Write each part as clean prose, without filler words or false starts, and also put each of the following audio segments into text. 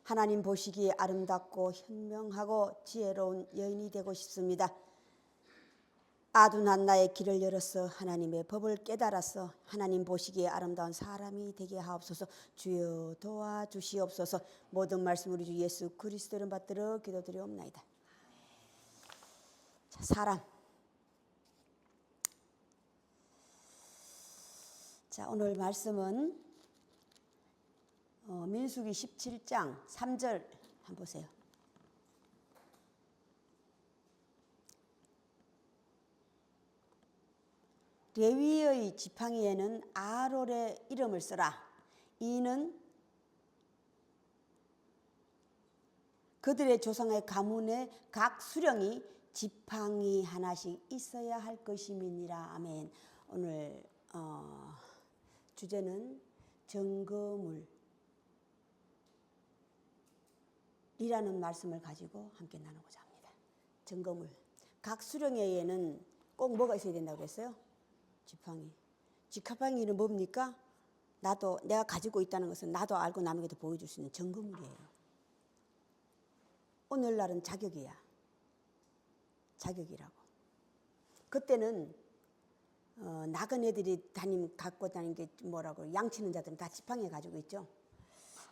하나님 보시기에 아름답고 현명하고 지혜로운 여인이 되고 싶습니다. 아둔한 나의 길을 열어서 하나님의 법을 깨달아서 하나님 보시기에 아름다운 사람이 되게 하옵소서. 주여 도와주시옵소서. 모든 말씀 우리 주 예수 그리스도를 받들어 기도드리옵나이다. 자, 사람. 자, 오늘 말씀은 민수기 17장 3절 한번 보세요. 레위의 지팡이에는 아론의 이름을 써라. 이는 그들의 조상의 가문의 각 수령이 지팡이 하나씩 있어야 할 것임이니라. 아멘. 오늘 주제는 정거물이라는 말씀을 가지고 함께 나누고자 합니다. 정거물. 각 수령에게는 꼭 뭐가 있어야 된다고 그랬어요? 지팡이. 지팡이는 뭡니까? 내가 가지고 있다는 것은 나도 알고 남에게도 보여줄 수 있는 정거물이에요. 오늘날은 자격이야. 자격이라고. 그때는 나그네들이 갖고 다니는 게 뭐라고 양치는 자들은 다 지팡이 가지고 있죠.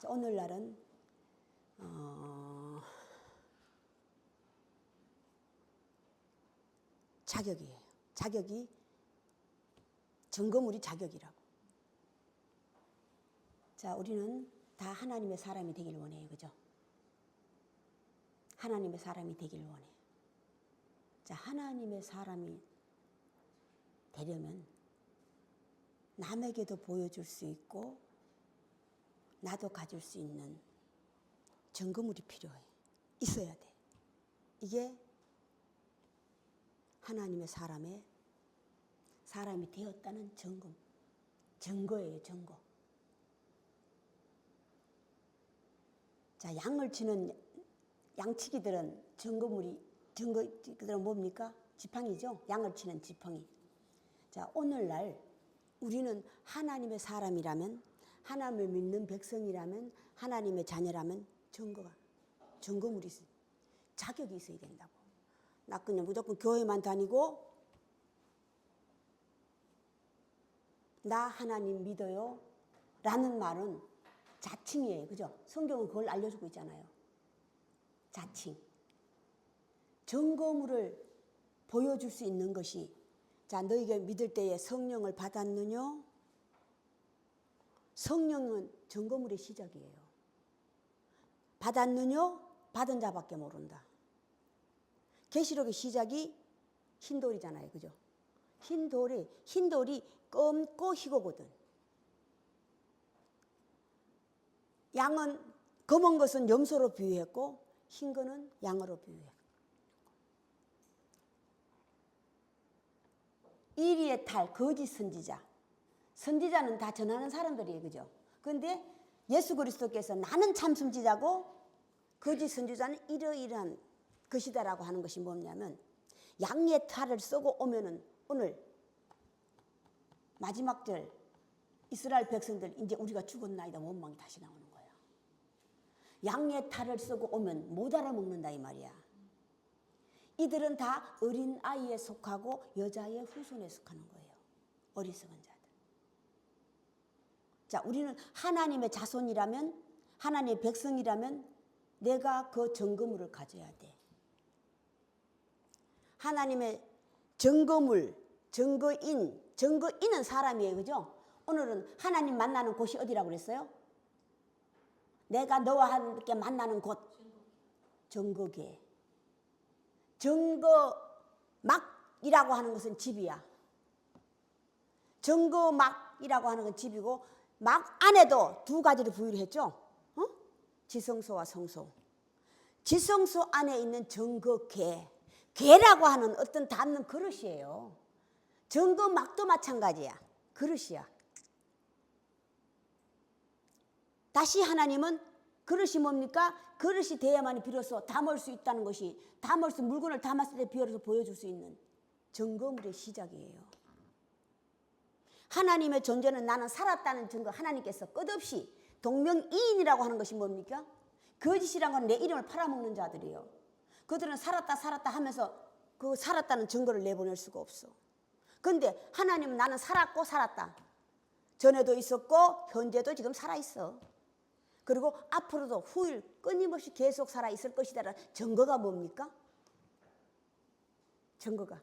오늘날은 자격이에요. 자격이 정거물이 자격이라고. 자, 우리는 다 하나님의 사람이 되길 원해요. 그죠? 하나님의 사람이 되길 원해요. 자, 하나님의 사람이 되려면 남에게도 보여줄 수 있고 나도 가질 수 있는 정거물이 필요해. 있어야 돼. 이게 하나님의 사람이 되었다는 증거예요. 증거. 자, 양을 치는 양치기들은 증거들은 뭡니까? 지팡이죠. 양을 치는 지팡이. 자, 오늘날 우리는 하나님의 사람이라면, 하나님을 믿는 백성이라면, 하나님의 자녀라면 증거물이 있어요. 자격이 있어야 된다고. 나 그냥 무조건 교회만 다니고 나 하나님 믿어요 라는 말은 자칭이에요. 그죠? 성경은 그걸 알려주고 있잖아요. 자칭. 증거물을 보여줄 수 있는 것이, 자, 너희가 믿을 때에 성령을 받았느냐? 성령은 증거물의 시작이에요. 받았느냐? 받은 자밖에 모른다. 계시록의 시작이 흰돌이잖아요. 그죠? 흰돌이 검고 희고거든. 양은 검은 것은 염소로 비유했고 흰 거는 양으로 비유했고. 이리의 탈, 거짓 선지자. 선지자는 다 전하는 사람들이에요. 그죠? 그런데 예수 그리스도께서 나는 참 선지자고 거짓 선지자는 이러이러한 것이다라고 하는 것이 뭐냐면, 양의 탈을 쓰고 오면은 오늘 마지막 절 이스라엘 백성들 이제 우리가 죽었나이다 원망이 다시 나오는 거예요. 양의 탈을 쓰고 오면 못 알아먹는다 이 말이야. 이들은 다 어린 아이에 속하고 여자의 후손에 속하는 거예요. 어리석은 자들. 자, 우리는 하나님의 자손이라면, 하나님의 백성이라면 내가 그 증거물을 가져야 돼. 하나님의 증거물, 증거인은 사람이에요. 그죠? 오늘은 하나님 만나는 곳이 어디라고 그랬어요? 내가 너와 함께 만나는 곳. 증거계. 증거막이라고 하는 것은 집이야. 증거막이라고 하는 건 집이고, 막 안에도 두 가지를 부유를 했죠. 지성소와 성소. 지성소 안에 있는 증거계. 계라고 하는 어떤 담는 그릇이에요. 증거막도 마찬가지야. 그릇이야. 다시 하나님은 그릇이 뭡니까? 그릇이 돼야만이 비로소 담을 수 있다는 것이, 물건을 담았을 때 비로소 보여줄 수 있는 증거물의 시작이에요. 하나님의 존재는 나는 살았다는 증거, 하나님께서 끝없이 동명이인이라고 하는 것이 뭡니까? 거짓이란 건 내 이름을 팔아먹는 자들이에요. 그들은 살았다 하면서 그 살았다는 증거를 내보낼 수가 없어. 그런데 하나님은 나는 살았고 살았다. 전에도 있었고 현재도 지금 살아있어. 그리고 앞으로도 후일 끊임없이 계속 살아있을 것이다라는 증거가 뭡니까? 증거가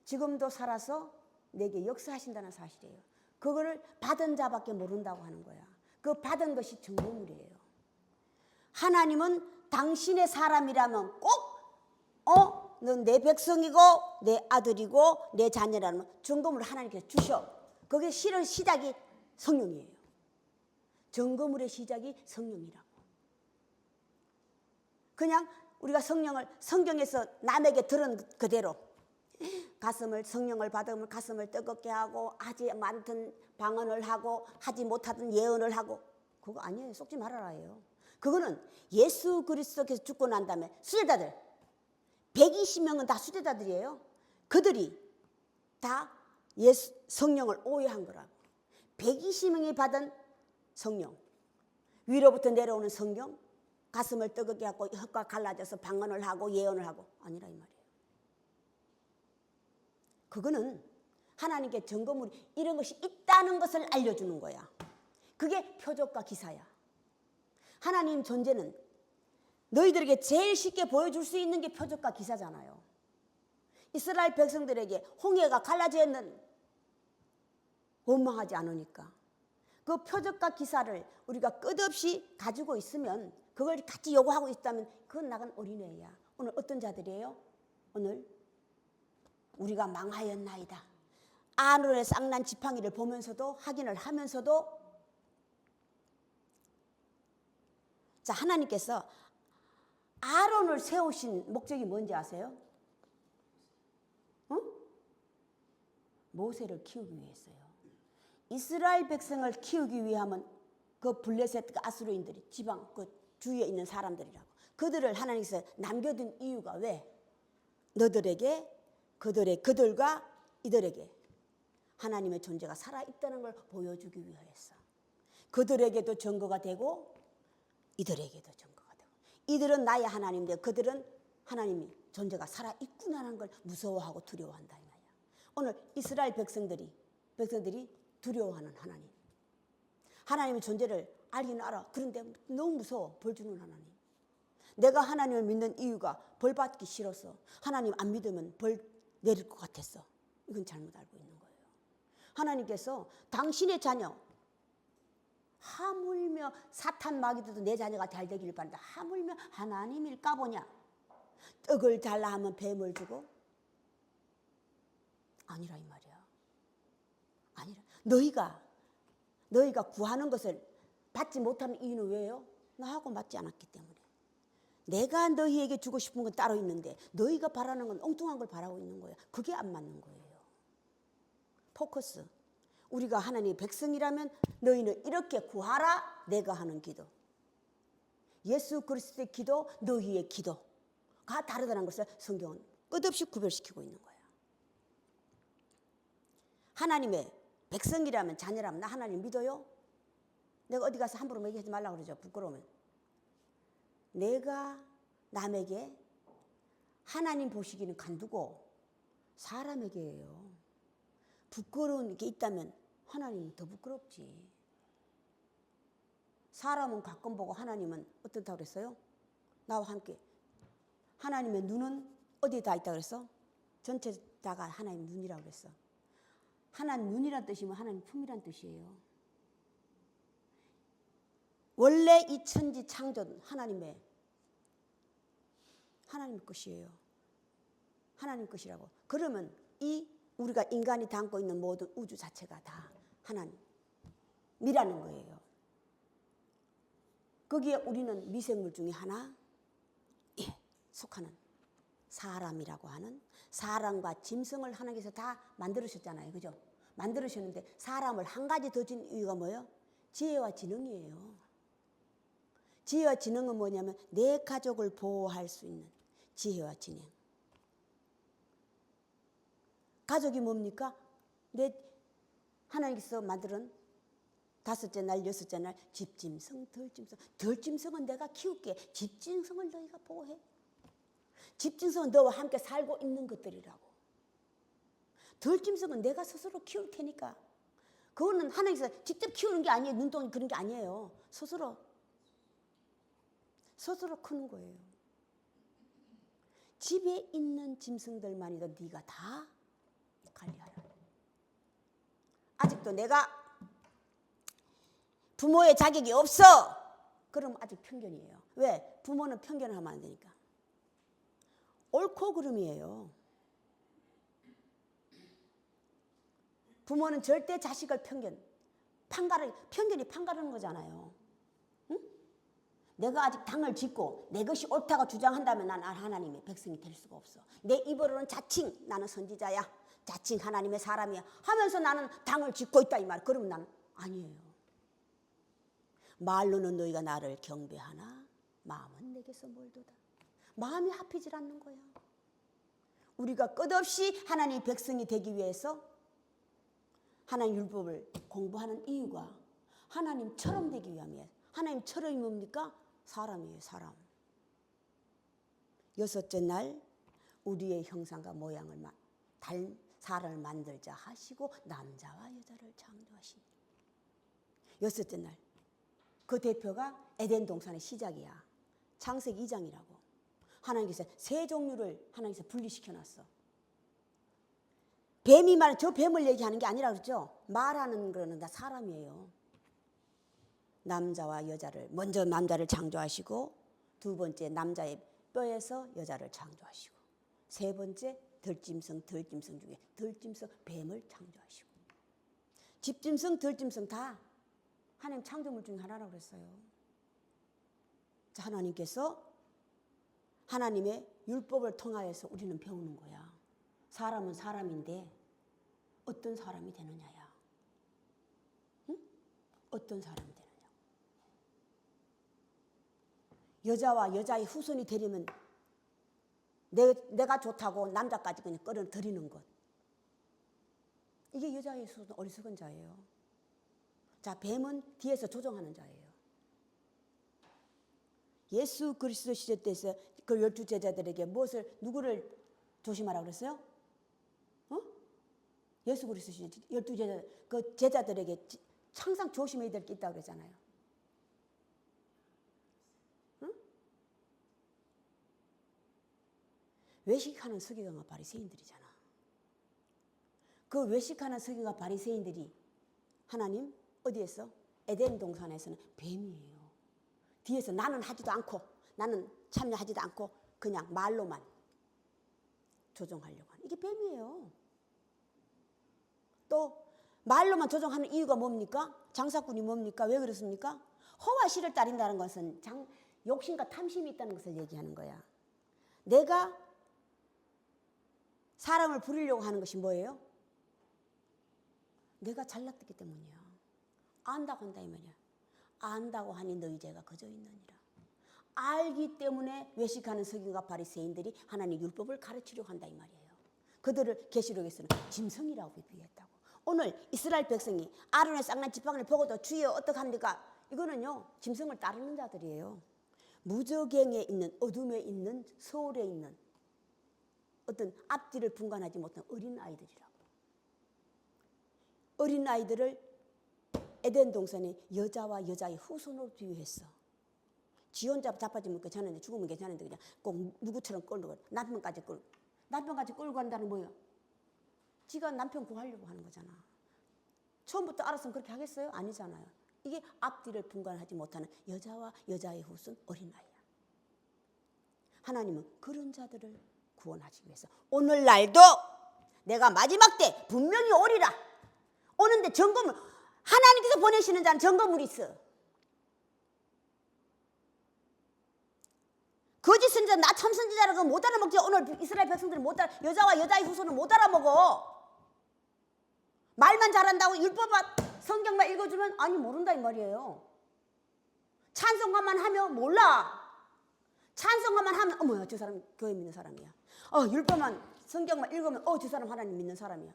지금도 살아서 내게 역사하신다는 사실이에요. 그거를 받은 자밖에 모른다고 하는 거야. 그 받은 것이 증거물이에요. 하나님은 당신의 사람이라면 꼭 넌 내 백성이고 내 아들이고 내 자녀라는 증거물을 하나님께서 주셔. 그게 실은 시작이 성령이에요. 증거물의 시작이 성령이라고. 그냥 우리가 성령을 성경에서 남에게 들은 그대로 성령을 받으면 가슴을 뜨겁게 하고 하지 않던 방언을 하고 하지 못하던 예언을 하고 그거 아니에요. 속지 말아라예요. 그거는 예수 그리스도께서 죽고 난 다음에 수제자들 120명은 다 수제자들이에요. 그들이 다 예수 성령을 오해한 거라고. 120명이 받은 성령, 위로부터 내려오는 성령, 가슴을 뜨겁게 하고 혀가 갈라져서 방언을 하고 예언을 하고 아니라 이 말이에요. 그거는 하나님께 증거물이 이런 것이 있다는 것을 알려주는 거야. 그게 표적과 기사야. 하나님 존재는 너희들에게 제일 쉽게 보여줄 수 있는 게 표적과 기사잖아요. 이스라엘 백성들에게 홍해가 갈라져 있는 원망하지 않으니까 그 표적과 기사를 우리가 끝없이 가지고 있으면 그걸 같이 요구하고 있다면 그건 나간 어린애야. 오늘 어떤 자들이에요? 오늘 우리가 망하였나이다. 아론의 쌍난 지팡이를 보면서도 확인을 하면서도 자 하나님께서 아론을 세우신 목적이 뭔지 아세요? 모세를 키우기 위해서요. 이스라엘 백성을 키우기 위하면 그 블레셋과 아수르인들이 지방 그 주위에 있는 사람들이라고. 그들을 하나님께서 남겨둔 이유가 왜? 너들에게 그들과 이들에게 하나님의 존재가 살아있다는 걸 보여주기 위하였어. 그들에게도 증거가 되고 이들에게도 증거가 되고. 이들은 나의 하나님인데 그들은 하나님이 존재가 살아있구나라는 걸 무서워하고 두려워한다 이 말이야. 오늘 이스라엘 백성들이 두려워하는 하나님. 하나님의 존재를 알기는 알아. 그런데 너무 무서워. 벌 주는 하나님. 내가 하나님을 믿는 이유가 벌 받기 싫어서 하나님 안 믿으면 벌 내릴 것 같았어. 이건 잘못 알고 있는 거예요. 하나님께서 당신의 자녀 하물며 사탄 마귀들도 내 자녀가 잘 되기를 바란다. 하물며 하나님일까 보냐. 떡을 달라 하면 뱀을 주고 아니라 이 말이야. 아니라 너희가 구하는 것을 받지 못하는 이유는 왜요? 나하고 맞지 않았기 때문에. 내가 너희에게 주고 싶은 건 따로 있는데 너희가 바라는 건 엉뚱한 걸 바라고 있는 거예요. 그게 안 맞는 거예요. 포커스. 우리가 하나님의 백성이라면 너희는 이렇게 구하라. 내가 하는 기도. 예수 그리스도의 기도, 너희의 기도가 다르다는 것을 성경은 끝없이 구별시키고 있는 거예요. 하나님의 백성이라면 자녀라면 나 하나님 믿어요? 내가 어디 가서 함부로 얘기하지 말라고 그러죠. 부끄러우면. 내가 남에게 하나님 보시기는 간두고 사람에게예요. 부끄러운 게 있다면 하나님은 더 부끄럽지. 사람은 가끔 보고 하나님은 어떻다고 그랬어요? 나와 함께. 하나님의 눈은 어디에 다 있다고 그랬어? 전체 다가 하나님 눈이라고 그랬어. 하나님 눈이란 뜻이면 하나님 품이란 뜻이에요. 원래 이 천지 창조는 하나님 것이에요. 하나님 것이라고. 그러면 이 우리가 인간이 담고 있는 모든 우주 자체가 다 하나님이라는 거예요. 거기에 우리는 미생물 중에 하나 속하는 사람이라고 하는 사람과 짐승을 하나님께서 다 만들으셨잖아요. 그죠? 만들으셨는데 사람을 한 가지 더 준 이유가 뭐예요? 지혜와 지능이에요. 지혜와 지능은 뭐냐면 내 가족을 보호할 수 있는 지혜와 지능. 가족이 뭡니까? 하나님께서 만드는 5째 날, 6째 날 집짐승, 덜짐승. 덜짐승은 내가 키울게. 집짐승을 너희가 보호해. 집짐승은 너와 함께 살고 있는 것들이라고. 덜짐승은 내가 스스로 키울 테니까. 그거는 하나님께서 직접 키우는 게 아니에요. 눈동이 그런 게 아니에요. 스스로 크는 거예요. 집에 있는 짐승들만이도 네가 다 관리하라. 아직도 내가 부모의 자격이 없어. 그럼 아직 편견이에요. 왜? 부모는 편견을 하면 안 되니까. 옳고 그름이에요. 부모는 절대 자식을 편견이 판가르는 거잖아요. 응? 내가 아직 당을 짓고 내 것이 옳다고 주장한다면 난 하나님의 백성이 될 수가 없어. 내 입으로는 자칭 나는 선지자야, 자칭 하나님의 사람이야 하면서 나는 당을 짓고 있다 이 말. 그러면 난 아니에요. 말로는 너희가 나를 경배하나 마음은 내게서 멀도다. 마음이 합히질 않는 거야. 우리가 끝없이 하나님의 백성이 되기 위해서 하나님 율법을 공부하는 이유가 하나님처럼 되기 위함이에요. 하나님처럼이 뭡니까? 사람이에요. 사람. 6째 날 우리의 형상과 모양을 사람을 만들자 하시고 남자와 여자를 창조하시니. 6째 날 그 대표가 에덴 동산의 시작이야. 창세기 2장이라고. 하나님께서 세 종류를 하나님께서 분리시켜놨어. 뱀이 말, 저 뱀을 얘기하는 게 아니라 그랬죠. 말하는 거는 다 사람이에요. 남자와 여자를 먼저 남자를 창조하시고, 두 번째 남자의 뼈에서 여자를 창조하시고, 세 번째 덜짐승 중에 덜짐승 뱀을 창조하시고, 집짐승 덜짐승 다 하나님 창조물 중에 하나라고 그랬어요. 자, 하나님께서 하나님의 율법을 통하여서 우리는 배우는 거야. 사람은 사람인데 어떤 사람이 되느냐야. 응? 어떤 사람이 되느냐. 여자와 여자의 후손이 되려면 내가 좋다고 남자까지 그냥 끌어들이는 것. 이게 여자의 후손 어리석은 자예요. 자, 뱀은 뒤에서 조종하는 자예요. 예수 그리스도 시대 때에서 그 12 제자들에게 누구를 조심하라고 그랬어요? 예수 그리스도 시대 12 제자, 그 제자들에게 항상 조심해야 될 게 있다고 그랬잖아요. 응? 외식하는 서기관과 바리새인들이잖아. 그 외식하는 서기관과 바리새인들이 하나님 어디에서? 에덴 동산에서는 뱀이에요. 뒤에서 나는 하지도 않고 나는 참여하지도 않고 그냥 말로만 조종하려고 하는 이게 뱀이에요. 또 말로만 조종하는 이유가 뭡니까? 장사꾼이 뭡니까? 왜 그렇습니까? 허와 실을 따른다는 것은 욕심과 탐심이 있다는 것을 얘기하는 거야. 내가 사람을 부리려고 하는 것이 뭐예요? 내가 잘났기 때문이야. 안다고 한다 이 말이야. 안다고 하니 너희 죄가 거저 있느니라. 알기 때문에 외식하는 서기관과 바리새인들이 하나님 율법을 가르치려고 한다 이 말이에요. 그들을 계시록에서는 짐승이라고 비유했다고. 오늘 이스라엘 백성이 아론의 쌍난 지팡이를 보고도 주여 어떡합니까? 이거는요 짐승을 따르는 자들이에요. 무저갱에 있는 어둠에 있는 서울에 있는 어떤 앞뒤를 분간하지 못한 어린 아이들이라고. 어린 아이들을 에덴 동산에 여자와 여자의 후손으로 비유했어. 지 혼자 자빠지면 괜찮은데 죽으면 괜찮은데 그냥 꼭 누구처럼 끌고 남편까지 끌고 간다는 뭐예요? 지가 남편 구하려고 하는 거잖아. 처음부터 알았으면 그렇게 하겠어요? 아니잖아요. 이게 앞뒤를 분간하지 못하는 여자와 여자의 후손 어린아이야. 하나님은 그런 자들을 구원하기 위해서 오늘날도 내가 마지막 때 분명히 오리라. 오는데 점검을 하나님께서 보내시는 자는 점검물이 있어. 거짓 선지자 나 참 선지자라고 못 알아먹지. 오늘 이스라엘 백성들은 못 알아. 여자와 여자의 후손은 못 알아먹어. 말만 잘한다고 율법 성경만 읽어주면 아니 모른다 이 말이에요. 찬송가만 하면 몰라. 찬송가만 하면 어머야 저 사람 교회 믿는 사람이야. 율법만 성경만 읽으면 저 사람 하나님 믿는 사람이야.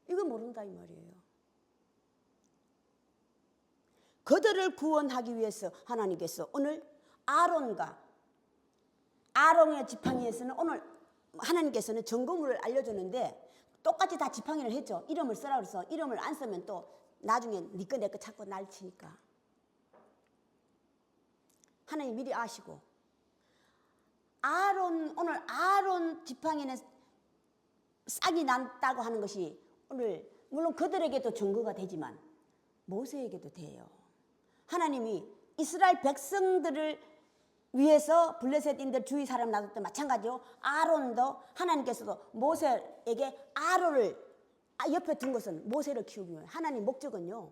이거 모른다 이 말이에요. 그들을 구원하기 위해서 하나님께서 오늘 아론의 지팡이에서는 오늘 하나님께서는 점검을 알려주는데 똑같이 다 지팡이를 했죠. 이름을 쓰라 그래서 이름을 안 쓰면 또 나중에 네 거 내 거 찾고 날 치니까. 하나님 미리 아시고 오늘 아론 지팡이는 싹이 났다고 하는 것이 오늘 물론 그들에게도 증거가 되지만 모세에게도 돼요. 하나님이 이스라엘 백성들을 위해서 블레셋인들 주위 사람 놔뒀던 마찬가지로 아론도 하나님께서도 모세에게 아론을 옆에 둔 것은 모세를 키우기 위해 하나님 목적은요.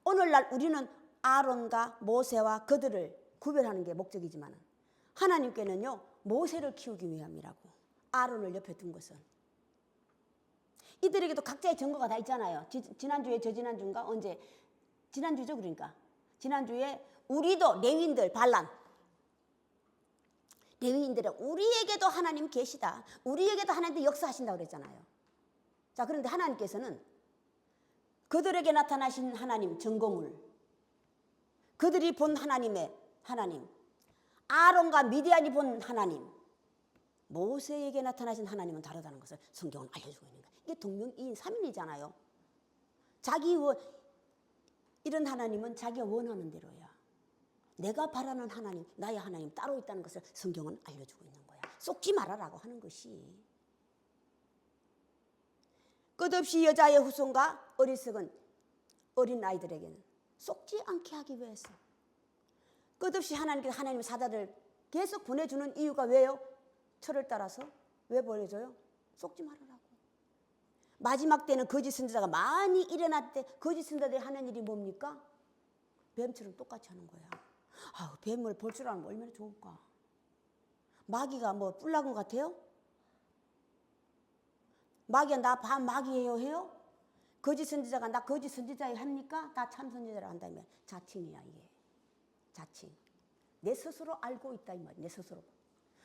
오늘날 우리는 아론과 모세와 그들을 구별하는 게 목적이지만 하나님께는요. 모세를 키우기 위함이라고 아론을 옆에 둔 것은 이들에게도 각자의 증거가 다 있잖아요. 지난주에 저지난주인가 언제 지난주죠 그러니까 지난주에 우리도 레위인들 반란 레위인들은 우리에게도 하나님 계시다. 우리에게도 하나님도 역사하신다고 그랬잖아요. 자, 그런데 하나님께서는 그들에게 나타나신 하나님 증거물 그들이 본 하나님의 하나님 아론과 미디안이 본 하나님 모세에게 나타나신 하나님은 다르다는 것을 성경은 알려주고 있는 거예요. 이게 동명이인 삼인이잖아요. 이런 하나님은 자기가 원하는 대로야. 내가 바라는 하나님, 나의 하나님 따로 있다는 것을 성경은 알려주고 있는 거야. 속지 말아라고 하는 것이. 끝없이 여자의 후손과 어리석은 어린 아이들에게는 속지 않게 하기 위해서 끝없이 하나님께서 하나님의 사자를 계속 보내주는 이유가 왜요? 철을 따라서 왜 보내줘요? 속지 말아라고. 마지막 때는 거짓 선지자가 많이 일어날 때 거짓 선지자들이 하는 일이 뭡니까? 뱀처럼 똑같이 하는 거야. 뱀을 볼 줄 알면 얼마나 좋을까. 마귀가 뭐 뿔나은 것 같아요? 마귀가 나 반 마귀예요 해요? 거짓 선지자가 나 거짓 선지자예요 합니까? 나 참 선지자라 한다면 자칭이야 이게. 자칭. 내 스스로 알고 있다 이 말이야. 내 스스로.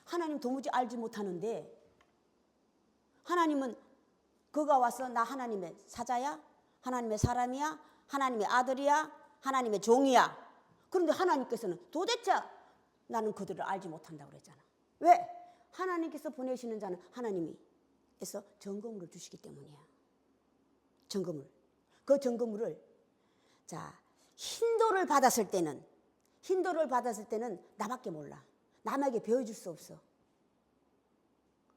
하나님 도무지 알지 못하는데 하나님은 그가 와서 나 하나님의 사자야? 하나님의 사람이야? 하나님의 아들이야? 하나님의 종이야? 그런데 하나님께서는 도대체 나는 그들을 알지 못한다고 그랬잖아. 왜? 하나님께서 보내시는 자는 하나님께서 점검을 주시기 때문이야. 점검을. 그 점검을 힌도를 받았을 때는 나밖에 몰라. 남에게 배워줄 수 없어.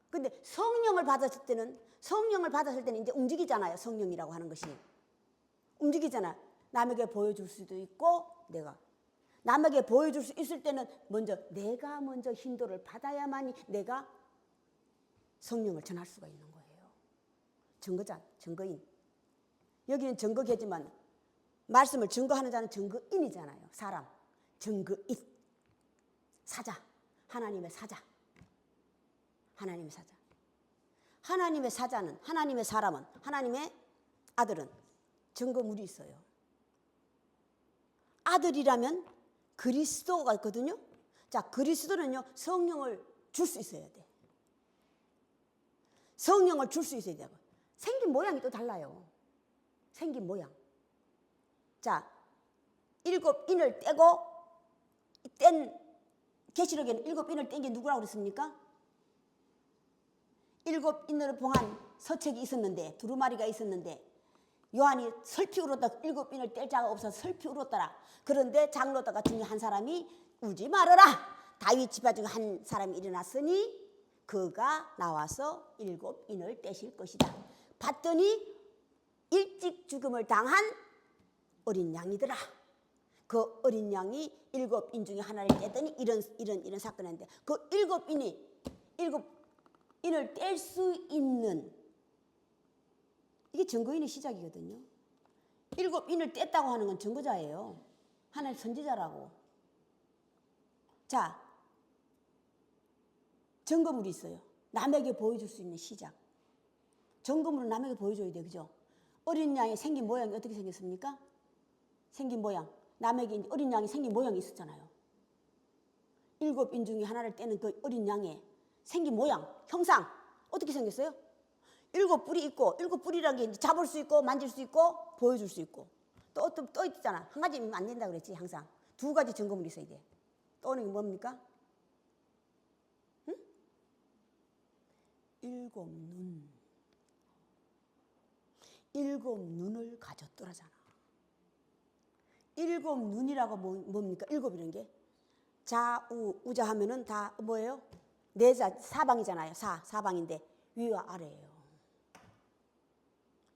근데 성령을 받았을 때는 이제 움직이잖아요. 성령이라고 하는 것이. 움직이잖아. 남에게 보여줄 수도 있고 내가. 남에게 보여줄 수 있을 때는 내가 먼저 힌도를 받아야만이 내가 성령을 전할 수가 있는 거예요. 증거인. 여기는 증거계지만 말씀을 증거하는 자는 증거인이잖아요. 사람. 증거인. 사자. 하나님의 사자. 하나님의 사자. 하나님의 사자는, 하나님의 사람은, 하나님의 아들은 증거물이 있어요. 아들이라면 그리스도가 있거든요. 자, 그리스도는요, 성령을 줄 수 있어야 돼. 성령을 줄 수 있어야 되고. 생긴 모양이 또 달라요. 생긴 모양. 자, 7인을 떼고, 계시록에는 7인을 뗀 게 누구라고 그랬습니까? 7인으로 봉한 서책이 있었는데, 두루마리가 있었는데, 요한이 설피 울었다. 7인을 뗄 자가 없어서 설피 울었더라. 그런데 장로다가 중에 한 사람이 울지 말아라. 다윗 지파 중에 한 사람이 일어났으니 그가 나와서 7인을 떼실 것이다. 봤더니 일찍 죽음을 당한 어린 양이더라. 그 어린 양이 7인 중에 하나를 떼더니 이런 사건인데 그 7인을 뗄 수 있는 이게 증거인의 시작이거든요. 7인을 뗐다고 하는 건 증거자예요. 하나님 선지자라고. 자, 증거물이 있어요. 남에게 보여줄 수 있는 시작. 증거물은 남에게 보여줘야 돼, 그죠? 어린 양이 생긴 모양이 어떻게 생겼습니까? 생긴 모양. 남에게 어린 양이 생긴 모양이 있었잖아요. 7인 중에 하나를 떼는 그 어린 양의 생긴 모양, 형상 어떻게 생겼어요? 7뿔이 있고 7뿔이라는 게 잡을 수 있고 만질 수 있고 보여줄 수 있고 또 있잖아. 한 가지면 안 된다 그랬지 항상. 두 가지 증거물이 있어야 돼. 또 오는 게 뭡니까? 응? 일곱 눈. 일곱 눈을 가졌더라잖아. 일곱 눈이라고 뭡니까? 일곱이라는 게 좌우 우자 하면은 다 뭐예요? 네자 사방이잖아요. 사방인데 위와 아래예요.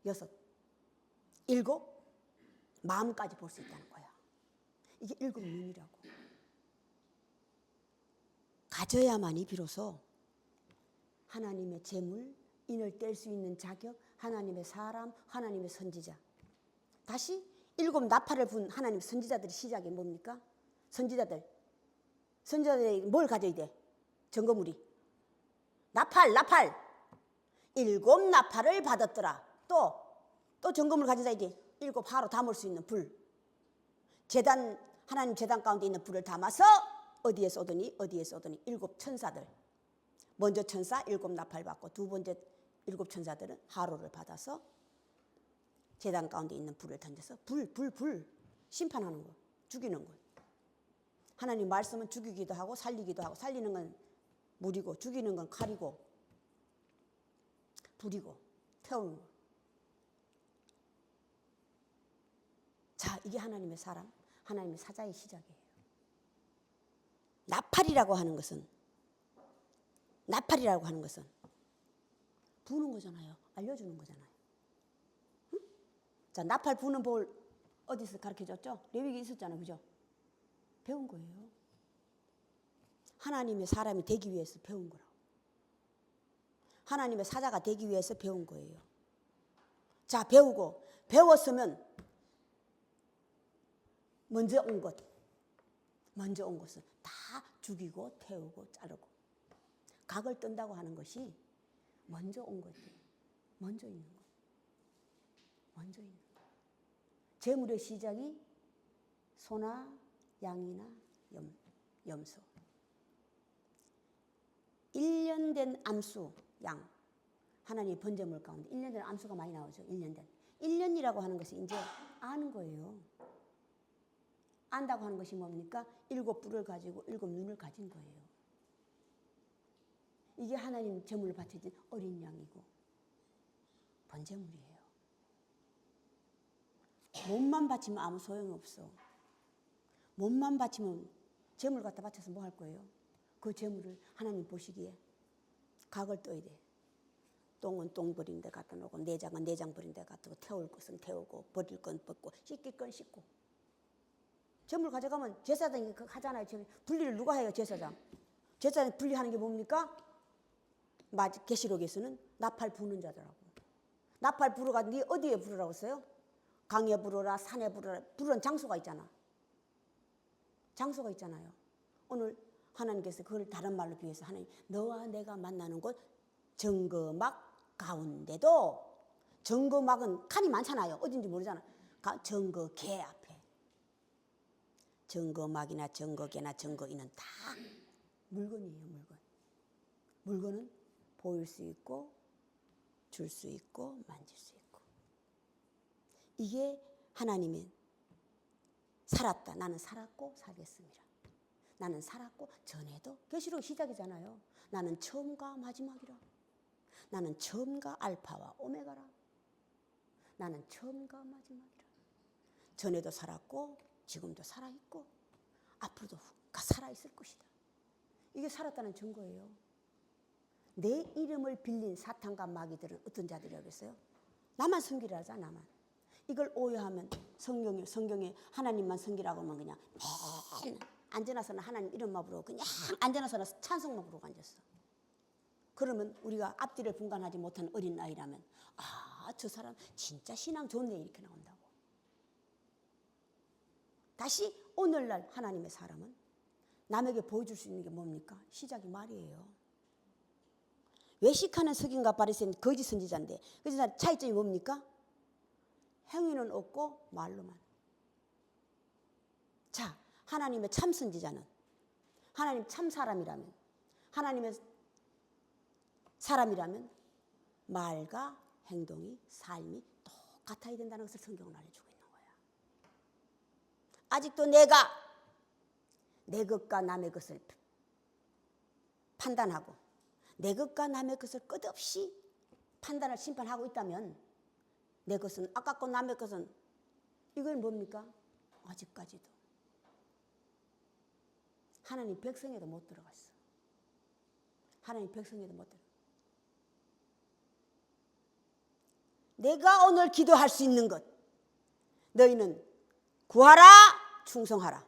여섯. 일곱 마음까지 볼 수 있다는 거야. 이게 일곱 눈이라고. 가져야만이 비로소 하나님의 재물, 인을 뗄 수 있는 자격, 하나님의 사람, 하나님의 선지자. 다시 일곱 나팔을 분 하나님의 선지자들의 시작이 뭡니까? 선지자들이 뭘 가져야 돼? 증거물이. 나팔. 일곱 나팔을 받았더라. 또 증거물 가져야 돼. 일곱 하루 담을 수 있는 불. 하나님 제단 가운데 있는 불을 담아서 어디에 쏘더니 일곱 천사들. 먼저 천사 일곱 나팔 받고 두 번째 일곱 천사들은 하루를 받아서 제단 가운데 있는 불을 던져서 불 심판하는 거, 죽이는 거. 하나님 말씀은 죽이기도 하고 살리기도 하고, 살리는 건 물이고 죽이는 건 칼이고 불이고 태우는 거. 자, 이게 하나님의 사람, 하나님의 사자의 시작이에요. 나팔이라고 하는 것은 부는 거잖아요. 알려주는 거잖아요. 응? 자, 나팔 부는 법을 어디서 가르쳐줬죠? 레위기에 있었잖아요. 그죠? 배운 거예요. 하나님의 사람이 되기 위해서 배운 거라고. 하나님의 사자가 되기 위해서 배운 거예요. 자, 배웠으면 먼저 온 것은 다 죽이고 태우고 자르고 각을 뜬다고 하는 것이 먼저 온 거지. 먼저 있는 거. 재물의 시작이 소나 양이나 염소. 1년 된 암수 양. 하나님의 번제물 가운데 1년 된 암수가 많이 나오죠. 1년 된. 1년이라고 하는 것이 이제 아는 거예요. 안다고 하는 것이 뭡니까? 일곱 뿔을 가지고 일곱 눈을 가진 거예요. 이게 하나님 제물을 바쳐진 어린 양이고 번제물이에요. 몸만 바치면 아무 소용이 없어. 몸만 바치면 제물 갖다 바쳐서 뭐 할 거예요? 그 제물을 하나님 보시기에 각을 떠야 돼. 똥은 똥 버리는 데 갖다 놓고 내장은 내장 버리는 데 갖다 놓고 태울 것은 태우고 버릴 건 벗고 씻길 건 씻고. 제물 가져가면 제사장이 하잖아요. 분리를 누가 해요? 제사장 분리하는 게 뭡니까? 계시록에서는 나팔 부는 자더라고. 나팔 부르가 네 어디에 부르라고 했어요? 강에 부르라, 산에 부르라. 부르는 장소가 있잖아요. 오늘 하나님께서 그걸 다른 말로 비해서 하나님 너와 내가 만나는 곳 정거막 가운데도, 정거막은 칸이 많잖아요. 어딘지 모르잖아. 정거개 앞에. 정거막이나 정거개나 정거인은 다 물건이에요. 물건은 보일 수 있고 줄 수 있고 만질 수 있고. 이게 하나님의 살았다. 나는 살았고 살겠습니다. 나는 살았고 전에도 계시록 시작이잖아요. 나는 처음과 마지막이라. 나는 처음과 알파와 오메가라. 나는 처음과 마지막이라. 전에도 살았고 지금도 살아있고 앞으로도 살아있을 것이다. 이게 살았다는 증거예요. 내 이름을 빌린 사탄과 마귀들은 어떤 자들이라겠어요? 나만 섬기라 하잖아. 나만. 이걸 오해하면 성경에 하나님만 섬기라고 하면 그냥 맨 앉아나서는 하나님 이름만 부르고 그냥 앉아나서는 찬송만 부르고 앉았어. 그러면 우리가 앞뒤를 분간하지 못한 어린 아이라면 저 사람 진짜 신앙 좋네 이렇게 나온다고. 다시 오늘날 하나님의 사람은 남에게 보여줄 수 있는 게 뭡니까? 시작이 말이에요. 외식하는 석인과 바리새인 거짓 선지자인데 그 차이점이 뭡니까? 행위는 없고 말로만. 자, 하나님의 참 선지자는, 하나님 참 사람이라면, 하나님의 사람이라면 말과 행동이 삶이 똑같아야 된다는 것을 성경은 알려주고 있는 거야. 아직도 내가 내 것과 남의 것을 판단하고 내 것과 남의 것을 끝없이 판단을 심판하고 있다면 내 것은 아깝고 남의 것은 이건 뭡니까? 아직까지도 하나님 백성에도 못 들어갔어. 하나님 백성에도 못 들어갔어. 내가 오늘 기도할 수 있는 것, 너희는 구하라, 충성하라.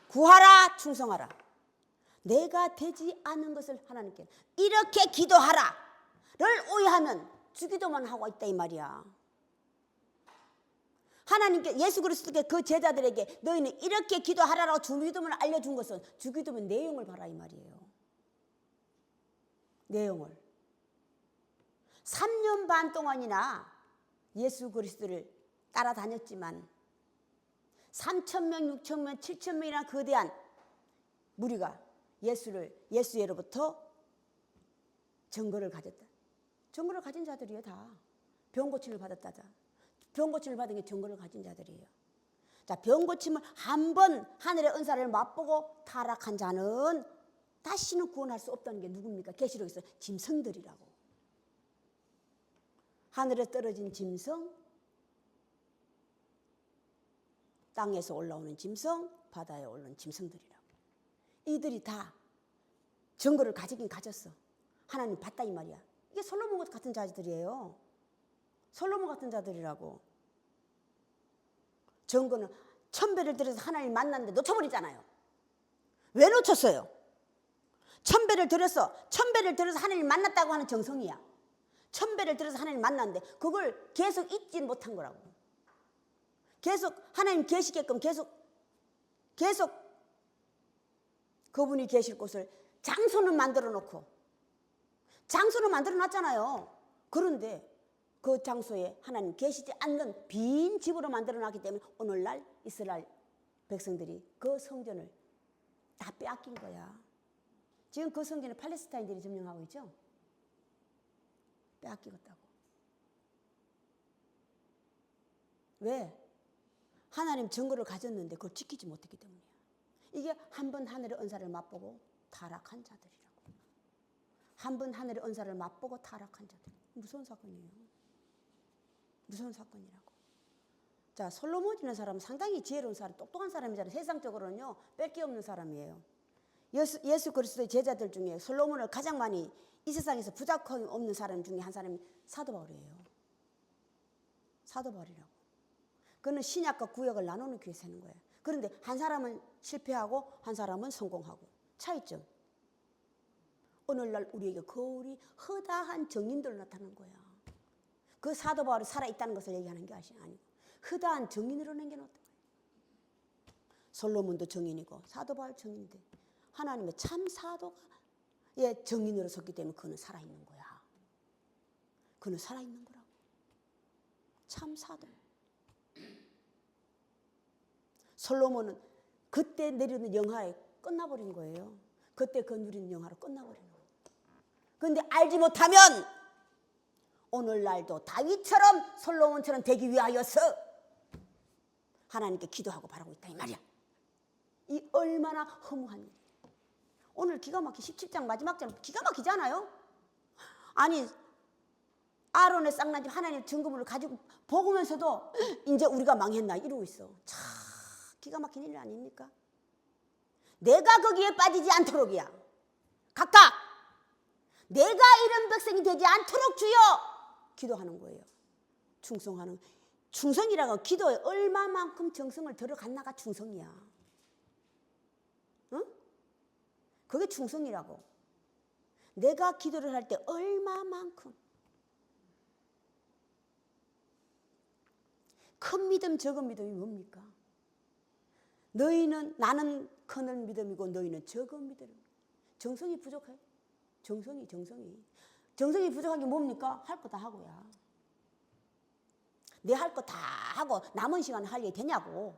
구하라, 충성하라. 내가 되지 않은 것을 하나님께 이렇게 기도하라를 오해하면 주기도만 하고 있다 이 말이야. 하나님께 예수 그리스도께 그 제자들에게 너희는 이렇게 기도하라라고 주기도문을 알려준 것은 주기도문 내용을 봐라 이 말이에요. 내용을 3년 반 동안이나 예수 그리스도를 따라다녔지만 3,000명, 6,000명, 7,000명이나 거대한 무리가 예수예로부터 증거를 가졌다. 증거를 가진 자들이에요. 다 병 고침을 받았다자. 병 고침을 받은 게 증거를 가진 자들이에요. 자, 병 고침을 한 번 하늘의 은사를 맛보고 타락한 자는 다시는 구원할 수 없다는 게 누굽니까? 계시록에서 짐승들이라고. 하늘에 떨어진 짐승, 땅에서 올라오는 짐승, 바다에 올라오는 짐승들이라고. 이들이 다 증거를 가지긴 가졌어. 하나님 봤다 이 말이야. 이게 솔로몬 같은 자들이에요. 솔로몬 같은 자들이라고. 증거는 1000배를 들여서 하나님 만났는데 놓쳐버리잖아요. 왜 놓쳤어요? 1000배를 들여서 하나님 만났다고 하는 정성이야. 1000배를 들여서 하나님 만났는데 그걸 계속 잊지 못한 거라고. 계속 하나님 계시게끔 계속 그분이 계실 곳을 장소는 만들어 놓고 장소는 만들어 놨잖아요. 그런데 그 장소에 하나님 계시지 않는 빈 집으로 만들어 놨기 때문에 오늘날 이스라엘 백성들이 그 성전을 다 빼앗긴 거야. 지금 그 성전을 팔레스타인들이 점령하고 있죠. 빼앗기겠다고. 왜? 하나님 증거를 가졌는데 그걸 지키지 못했기 때문이야. 이게 한 번 하늘의 은사를 맛보고 타락한 자들이라고. 한 번 하늘의 은사를 맛보고 타락한 자들. 무서운 사건이에요. 무서운 사건이라고. 자, 솔로몬이라는 사람은 상당히 지혜로운 사람, 똑똑한 사람이잖아요. 세상적으로는요, 뺄 게 없는 사람이에요. 예수 그리스도의 제자들 중에 솔로몬을 가장 많이 이 세상에서 부족함이 없는 사람 중에 한 사람이 사도 바울이에요. 사도 바울이라고. 그는 신약과 구약을 나누는 교회 세는 거예요. 그런데 한 사람은 실패하고 한 사람은 성공하고. 차이점. 오늘날 우리에게 거울이 허다한 정인들로 나타나는 거야. 그 사도 바울이 살아있다는 것을 얘기하는 게 아니고 허다한 정인으로 남겨놓았다. 솔로몬도 정인이고 사도 바울 정인인데 하나님의 참 사도가 정인으로 섰기 때문에 그는 살아있는 거야. 그는 살아있는 거라고. 참 사도. 솔로몬은 그때 내리는 영화에 끝나버린 거예요. 그때 그 누리는 영화로 끝나버린 거예요. 그런데 알지 못하면 오늘날도 다윗처럼 솔로몬처럼 되기 위하여서 하나님께 기도하고 바라고 있다 이 말이야. 이 얼마나 허무한 일이야. 오늘 기가 막히 17장 마지막 장 기가 막히잖아요. 아니 아론의 쌍난집 하나님 증거물을 가지고 보면서도 이제 우리가 망했나 이러고 있어. 참 기가 막힌 일 아닙니까? 내가 거기에 빠지지 않도록이야. 각각 내가 이런 백성이 되지 않도록 주여 기도하는 거예요. 충성하는. 충성이라고 기도에 얼마만큼 정성을 들어갔나가 충성이야. 응? 그게 충성이라고. 내가 기도를 할 때 얼마만큼. 큰 믿음 적은 믿음이 뭡니까? 나는 큰 믿음이고 너희는 적은 믿음이고. 정성이 부족해. 정성이 부족한 게 뭡니까? 할 거 다 하고야. 내 할 거 다 하고 남은 시간 할 일 되냐고.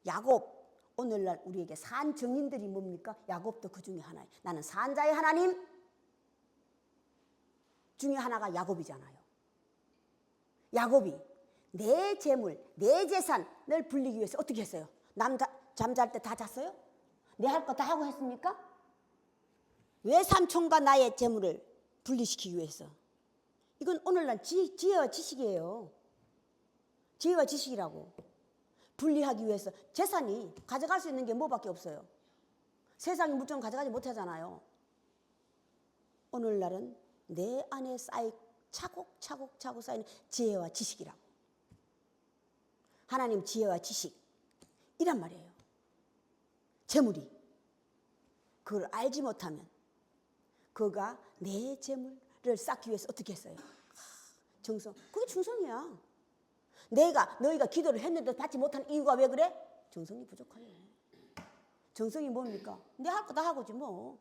야곱, 오늘날 우리에게 산 증인들이 뭡니까? 야곱도 그 중에 하나예요. 나는 산자의 하나님 중에 하나가 야곱이잖아요. 야곱이 내 재물, 내 재산을 불리기 위해서 어떻게 했어요? 잠잘 때 다 잤어요? 내 할 거 다 하고 했습니까? 왜 삼촌과 나의 재물을 분리시키기 위해서? 이건 오늘날 지혜와 지식이에요. 지혜와 지식이라고. 분리하기 위해서. 재산이 가져갈 수 있는 게 뭐밖에 없어요. 세상의 물정 가져가지 못하잖아요. 오늘날은 내 안에 차곡차곡 쌓이는 지혜와 지식이라고. 하나님 지혜와 지식 이란 말이에요. 재물이 그걸 알지 못하면 그가 내 재물을 쌓기 위해서 어떻게 했어요? 정성. 그게 충성이야. 너희가 기도를 했는데 받지 못한 이유가 왜 그래? 정성이 부족하네. 정성이 뭡니까? 내 할 거 다 하고지 뭐.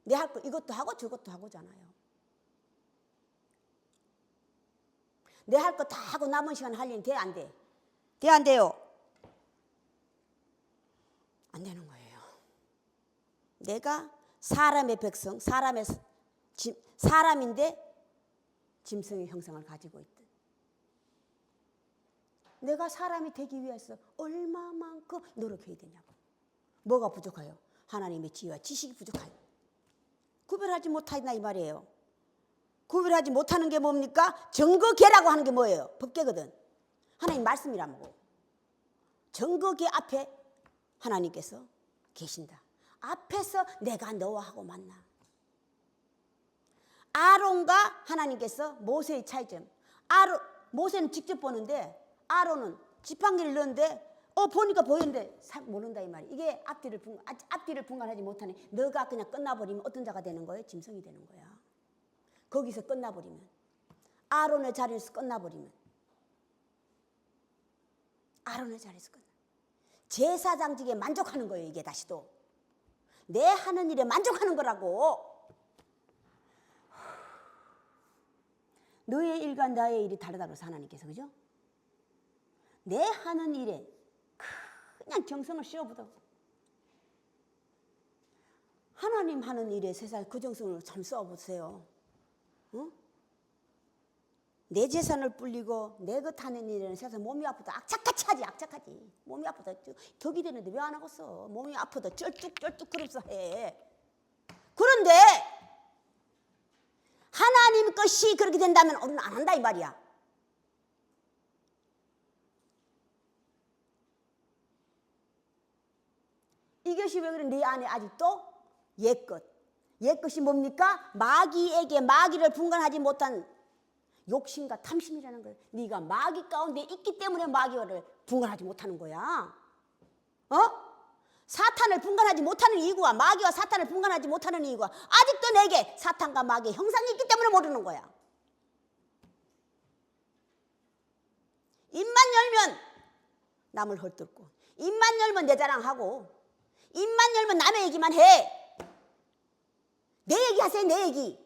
내 할 거 이것도 하고 저것도 하고잖아요. 내 할 거 다 하고 남은 시간 할 일은 돼 안 돼? 돼 안 돼요? 안 되는 거예요. 내가 사람의 백성, 사람인데 짐승의 형상을 가지고 있다. 내가 사람이 되기 위해서 얼마만큼 노력해야 되냐고. 뭐가 부족해요? 하나님의 지혜와 지식이 부족해요. 구별하지 못하나 이 말이에요. 구별하지 못하는 게 뭡니까? 증거계라고 하는 게 뭐예요? 법계거든. 하나님 말씀이란 거고. 증거계 앞에 하나님께서 계신다. 앞에서 내가 너와 하고 만나. 아론과 하나님께서 모세의 차이점. 모세는 직접 보는데 아론은 지팡이를 넣는데 보니까 보이는데 모른다 이 말이에요. 이게 앞뒤를 분간하지 못하니 너가 그냥 끝나버리면 어떤 자가 되는 거예요? 짐승이 되는 거야. 거기서 끝나버리면 아론의 자리에서 끝나버리면 아론의 자리에서 끝나. 제사장직에 만족하는 거예요. 이게 다시 또 내 하는 일에 만족하는 거라고. 너의 일과 나의 일이 다르다고 해서 하나님께서 그죠? 내 하는 일에 그냥 정성을 씌워보다. 하나님 하는 일에 세상 그 정성을 참 써보세요. 어? 내 재산을 불리고 내 것 하는 일에는 세상 몸이 아프다 악착같이 하지. 악착하지. 몸이 아프다 덕이 되는데 왜 안 하겠어? 몸이 아프다 쩔뚝쩔뚝 그러면서 해. 그런데 하나님 것이 그렇게 된다면 우리는 안 한다 이 말이야. 이것이 왜 그래? 네 안에 아직도 옛것이 뭡니까? 마귀에게 마귀를 분간하지 못한 욕심과 탐심이라는 거예요. 네가 마귀 가운데 있기 때문에 마귀를 분간하지 못하는 거야. 사탄을 분간하지 못하는 이유가 마귀와 사탄을 분간하지 못하는 이유가 아직도 내게 사탄과 마귀의 형상이 있기 때문에 모르는 거야. 입만 열면 남을 헐뜯고 입만 열면 내 자랑하고 입만 열면 남의 얘기만 해. 내 얘기 하세요. 내 얘기.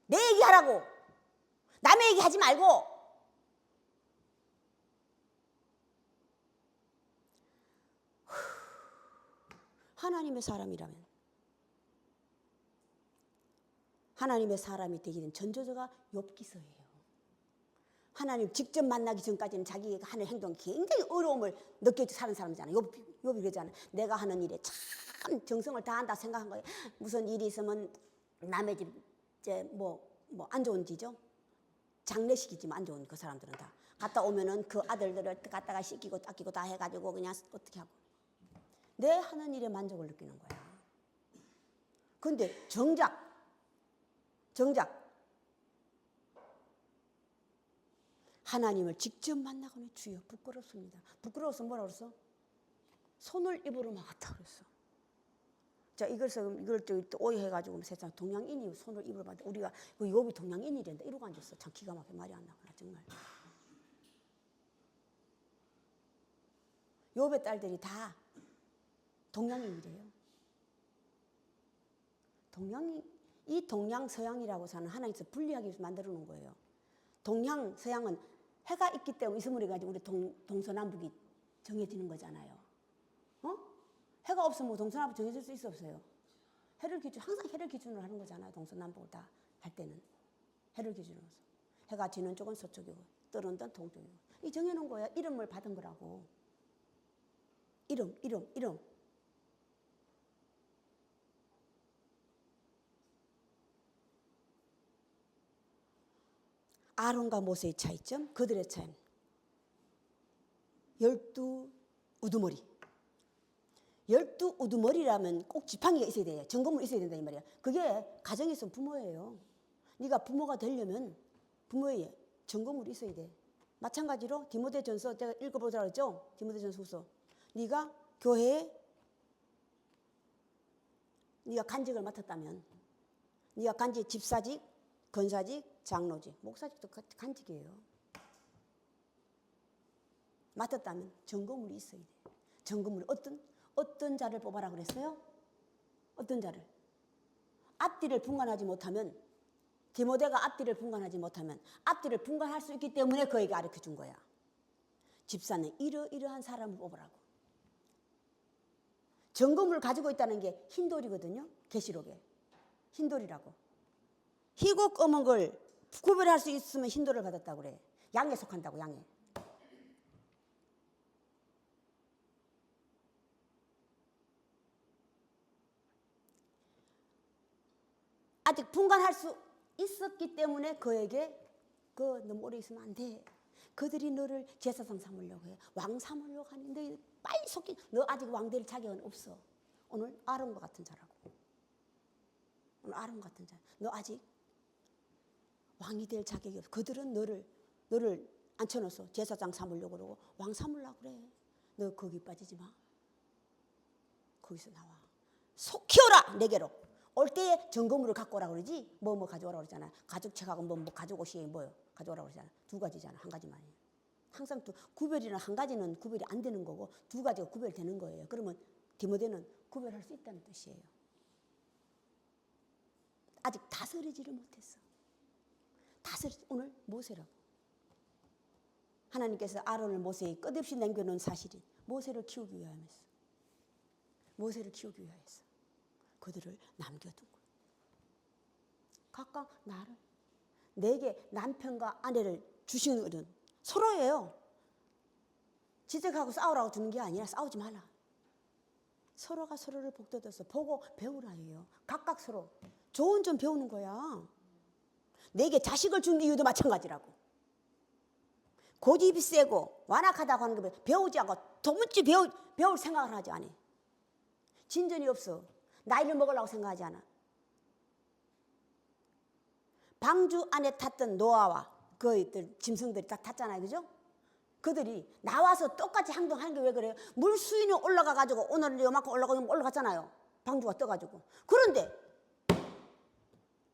내 얘기 하라고. 남의 얘기 하지 말고. 하나님의 사람이라면 하나님의 사람이 되기 전 전조자가 욥기서예요. 하나님 직접 만나기 전까지는 자기가 하는 행동 굉장히 어려움을 느껴 사는 사람이잖아요. 욥이 그러잖아요. 내가 하는 일에 참 정성을 다한다 생각한 거예요. 무슨 일이 있으면 남의 집 이제 뭐 안 좋은 지죠. 장례식이지만 안 좋은 그 사람들은 다 갔다 오면은 그 아들들을 갖다가 씻기고 닦이고 다 해가지고 그냥 어떻게 하고 내 하는 일에 만족을 느끼는 거야. 근데 정작 하나님을 직접 만나고는 주여 부끄럽습니다. 부끄러워서 뭐라 그랬어? 손을 입으로 막았다 그랬어. 자, 이걸 또 오해해가지고 세상 동양인이 손을 입으로 막았다. 우리가 욥이 동양인이란다 이러고 앉았어. 참 기가 막히게 말이 안 나구나 정말. 욥의 딸들이 다 동양인이래요. 이 동양 서양이라고 하는 하나님께서 분리하기 위해서 만들어 놓은 거예요. 동양 서양은 해가 있기 때문에 이스물이 가지고 우리 동서남북이 정해지는 거잖아요. 해가 없으면 동서남북 정해질 수 있어 없어요? 항상 해를 기준으로 하는 거잖아요. 동서남북을 다 할 때는 해를 기준으로 해서. 해가 지는 쪽은 서쪽이고 떠오르는 데는 동쪽이고. 이 정해놓은 거야. 이름을 받은 거라고. 이름. 아론과 모세의 차이점, 그들의 차이는 12우두머리. 12우두머리라면 꼭 지팡이가 있어야 돼요. 점검물이 있어야 된다 이 말이야. 그게 가정에서 부모예요. 네가 부모가 되려면 부모의 점검물이 있어야 돼. 마찬가지로 디모데전서 제가 읽어보자고 했죠. 디모데전서 후서. 네가 교회에 네가 간직을 맡았다면, 네가 간직, 집사직, 권사직, 장로직, 목사직도 간직이에요. 맡았다면 점검물이 있어야 돼. 점검물이 어떤 자를 뽑아라 그랬어요? 어떤 자를? 앞뒤를 분간하지 못하면, 디모데가 앞뒤를 분간하지 못하면 앞뒤를 분간할 수 있기 때문에 그에게 가르쳐 준 거야. 집사는 이러이러한 사람을 뽑으라고. 점검을 가지고 있다는 게 흰돌이거든요. 계시록에 흰돌이라고. 희고 검은 걸 구별할 수 있으면 흰돌을 받았다고 그래. 양에 속한다고. 양에. 아직 분간할 수 있었기 때문에 그에게 너무 오래 있으면 안 돼. 그들이 너를 제사장 삼으려고 해. 왕 삼으려고 하는데 빨리 속기. 너 아직 왕 될 자격은 없어. 오늘 아론과 같은 자라고. 오늘 아론 같은 자. 너 아직 왕이 될 자격이 없어. 그들은 너를 앉혀놓아서 제사장 삼으려고 그러고 왕 삼으려고 그래. 너 거기 빠지지 마. 거기서 나와. 속 키워라 내게로. 올 때에 점검물을 갖고 오라고 그러지. 뭐 가져오라고 그러잖아. 가죽책하고 뭐 가져오시에 뭐요. 가져오라고 그러잖아. 두 가지잖아. 한 가지만. 항상 구별이는 한 가지는 구별이 안 되는 거고 두 가지가 구별되는 거예요. 그러면 디모데는 구별할 수 있다는 뜻이에요. 아직 다스리지를 못했어. 오늘 모세라고. 하나님께서 아론을 모세에 끝없이 남겨놓은 사실이 모세를 키우기 위함이었어. 모세를 키우기 위하여서 그들을 남겨둔 거예요. 각각 나를, 내게 남편과 아내를 주시는 것은 서로예요. 지적하고 싸우라고 주는 게 아니라 싸우지 말라. 서로가 서로를 복돋아서 보고 배우라 해요. 각각 서로 좋은 점 배우는 거야. 내게 자식을 준 이유도 마찬가지라고. 고집이 세고 완악하다고 하는 거 배우지 않고 도무지 배울 생각을 하지 않아. 진전이 없어. 나이를 먹으려고 생각하지 않아. 방주 안에 탔던 노아와 그 짐승들이 다 탔잖아요. 그죠? 그들이 나와서 똑같이 행동하는 게 왜 그래요? 물 수위는 올라가가지고 오늘 요만큼 올라갔잖아요. 방주가 떠가지고. 그런데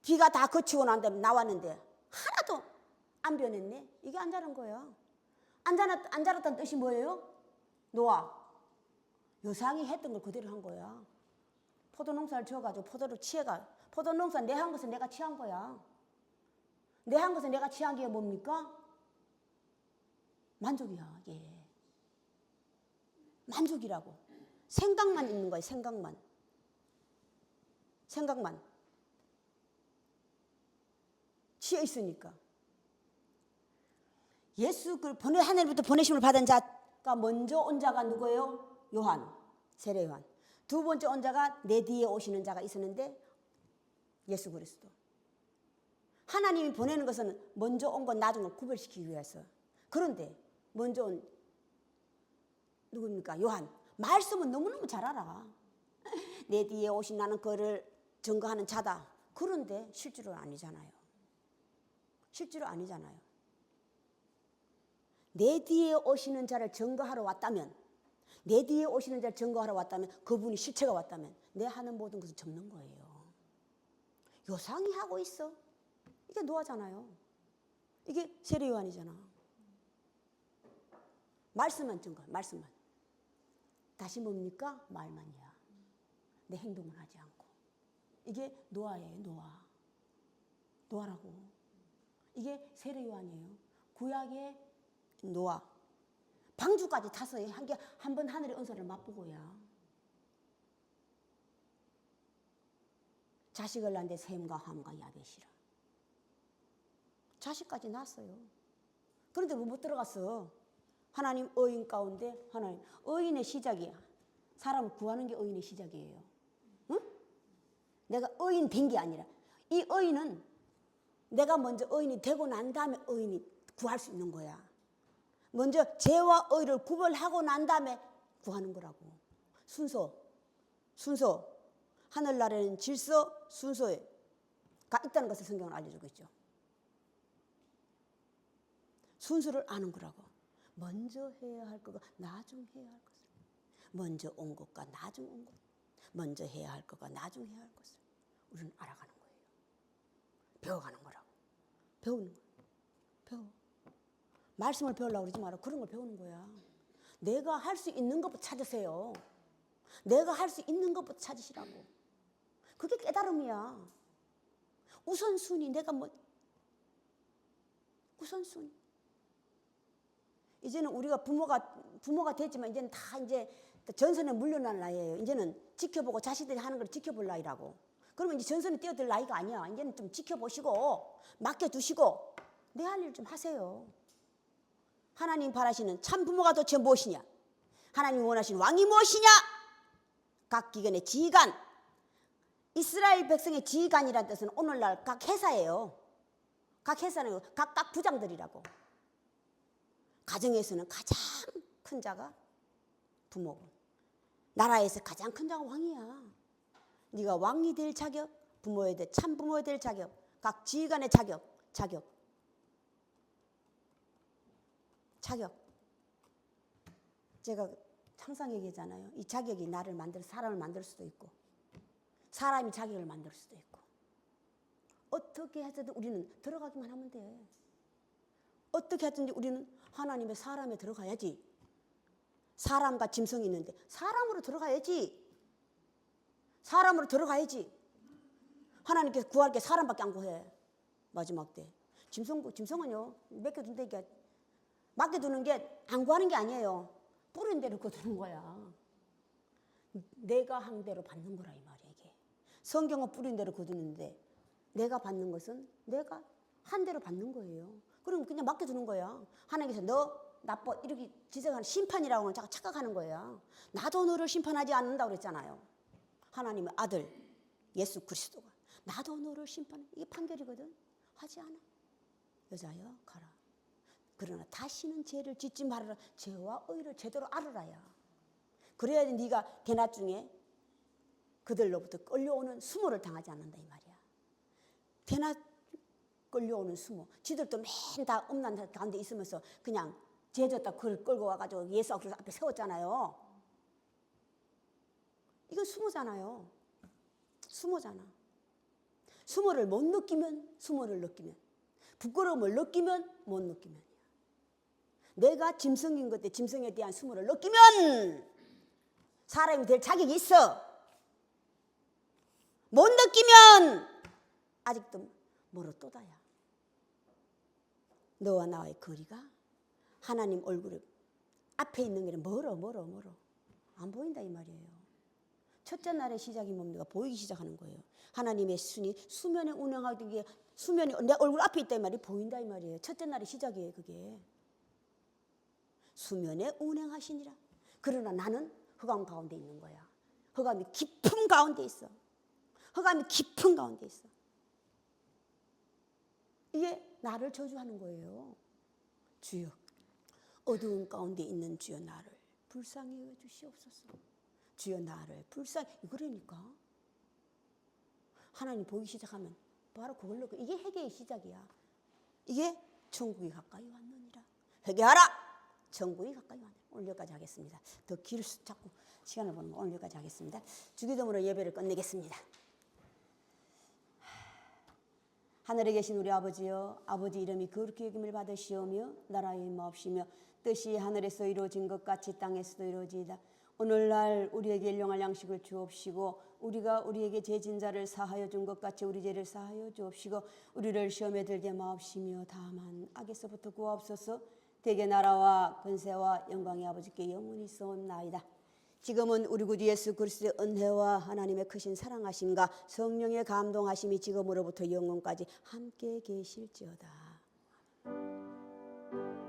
비가 다 그치고 난 다음에 나왔는데 하나도 안 변했네. 이게 안 자란 거야. 안 자랐다는 뜻이 뭐예요? 노아. 요상이 했던 걸 그대로 한 거야. 포도농사를 지어가지고 포도를 취해가. 포도농사 내 한 것은 내가 취한 거야. 내 한 것은 내가 취한 게 뭡니까? 만족이야. 예. 만족이라고. 생각만 있는 거야. 생각만. 취해 있으니까. 예수 하늘부터 보내심을 받은 자가 먼저 온 자가 누구예요? 요한, 세례 요한. 두 번째 온 자가 내 뒤에 오시는 자가 있었는데 예수 그리스도. 하나님이 보내는 것은 먼저 온 건 나중에 구별시키기 위해서. 그런데 먼저 온 누굽니까? 요한. 말씀은 너무너무 잘 알아. 내 뒤에 오신 나는 그를 증거하는 자다. 그런데 실제로 아니잖아요. 실제로 아니잖아요. 내 뒤에 오시는 자를 증거하러 왔다면, 내 뒤에 오시는 자를 증거하러 왔다면, 그분이 실체가 왔다면 내 하는 모든 것을 접는 거예요. 요상이 하고 있어. 이게 노아잖아요. 이게 세례 요한이잖아. 말씀만 증거, 말씀만. 다시 뭡니까? 말만이야. 내 행동을 하지 않고. 이게 노아예요. 노아라고. 이게 세례 요한이에요. 구약의 노아. 방주까지 타서 한 번 하늘의 은사를 맛보고야. 자식을 낳는데 셈과 함과 야벳이라. 자식까지 낳았어요. 그런데 왜 못 들어갔어? 하나님 의인 가운데 하나님 의인의 시작이야. 사람을 구하는 게 의인의 시작이에요. 응? 내가 의인 된 게 아니라 이 의인은 내가 먼저 의인이 되고 난 다음에 의인이 구할 수 있는 거야. 먼저 죄와 의를 구별하고 난 다음에 구하는 거라고. 순서. 하늘나라에는 질서, 순서가 있다는 것을 성경은 알려주고 있죠. 순서를 아는 거라고. 먼저 해야 할 것과 나중 해야 할 것을. 먼저 온 것과 나중 온 것. 먼저 해야 할 것과 나중 해야 할 것을 우리는 알아가는 거예요. 배워가는 거라고. 배우는 거야. 배워. 말씀을 배우려고 그러지 마라. 그런 걸 배우는 거야. 내가 할 수 있는 것부터 찾으세요. 내가 할 수 있는 것부터 찾으시라고. 그게 깨달음이야. 우선순위. 내가 우선순위. 이제는 우리가 부모가 됐지만 이제는 다 이제 전선에 물러날 나이예요. 이제는 지켜보고 자식들이 하는 걸 지켜볼 나이라고. 그러면 이제 전선에 뛰어들 나이가 아니야. 이제는 좀 지켜보시고 맡겨두시고 내 할 일 좀 하세요. 하나님 바라시는 참 부모가 도대체 무엇이냐? 하나님 원하시는 왕이 무엇이냐? 각 기관의 지휘관. 이스라엘 백성의 지휘관이라는 뜻은 오늘날 각 회사예요. 각 회사는 각 부장들이라고. 가정에서는 가장 큰 자가 부모고 나라에서 가장 큰 자가 왕이야. 네가 왕이 될 자격, 부모에 대해 참 부모에 될 자격, 각 지휘관의 자격. 제가 항상 얘기하잖아요. 이 자격이 나를 사람을 만들 수도 있고 사람이 자격을 만들 수도 있고 어떻게 해서든 우리는 들어가기만 하면 돼. 어떻게 하든지 우리는 하나님의 사람에 들어가야지. 사람과 짐승이 있는데 사람으로 들어가야지. 하나님께서 구할 게 사람밖에 안 구해. 마지막 때. 짐승은요. 맡겨둔다니까. 맡겨두는 게 안 구하는 게 아니에요. 뿌린 대로 거두는 거야. 내가 한 대로 받는 거라 이 말이야 이게. 성경은 뿌린 대로 거두는데 내가 받는 것은 내가 한 대로 받는 거예요. 그럼 그냥 맡겨두는 거야. 하나님께서 너 나빠 이렇게 지적하는 심판이라고는 자꾸 착각하는 거야. 나도 너를 심판하지 않는다고 그랬잖아요. 하나님의 아들 예수 그리스도가 나도 너를 심판해. 이게 판결이거든. 하지 않아. 여자여 가라. 그러나 다시는 죄를 짓지 말아라. 죄와 의를 제대로 알아라야. 그래야지 네가 대낮 중에 그들로부터 끌려오는 수모를 당하지 않는다 이 말이야. 대낮 끌려오는 수모. 지들도 맨 다 음란 가운데 있으면서 그냥 죄졌다 그걸 끌고 와가지고 예수 앞에 세웠잖아요. 이건 수모잖아요. 수모를 못 느끼면 부끄러움을 느끼면 못 느끼면 내가 짐승인 것 때 짐승에 대한 수모를 느끼면 사람이 될 자격이 있어. 못 느끼면 아직도 멀어 또다야. 너와 나의 거리가 하나님 얼굴 앞에 있는 게 멀어. 안 보인다 이 말이에요. 첫째 날의 시작이 뭡니까? 보이기 시작하는 거예요. 하나님의 순이 수면에 운행하던 게 수면이 내 얼굴 앞에 있다 이 말이 보인다 이 말이에요. 첫째 날의 시작이에요 그게. 수면에 운행하시니라. 그러나 나는 흑암 가운데 있는 거야. 흑암이 깊은 가운데 있어. 이게 나를 저주하는 거예요. 주여 어두운 가운데 있는 주여 나를 불쌍히 여겨 주시옵소서. 주여 나를 불쌍히 그러니까 하나님 보기 시작하면 바로 그걸로 이게 회개의 시작이야. 이게 천국이 가까이 왔느니라. 회개하라. 천국이 가까이 왔느니라. 오늘 여기까지 하겠습니다. 더 길 자꾸 시간을 보는 거 오늘 여기까지 하겠습니다. 주기도문으로 예배를 끝내겠습니다. 하늘에 계신 우리 아버지여, 아버지 이름이 거룩히 여김을 받으시오며 나라의 임하옵시며 뜻이 하늘에서 이루어진 것 같이 땅에서도 이루어지이다. 오늘날 우리에게 일용할 양식을 주옵시고 우리가 우리에게 죄진 자를 사하여 준 것 같이 우리 죄를 사하여 주옵시고 우리를 시험에 들게 마옵시며 다만 악에서부터 구하옵소서. 대개 나라와 권세와 영광의 아버지께 영원히 있사옵나이다. 지금은 우리 구주 예수 그리스도의 은혜와 하나님의 크신 사랑하심과 성령의 감동하심이 지금으로부터 영원까지 함께 계실지어다.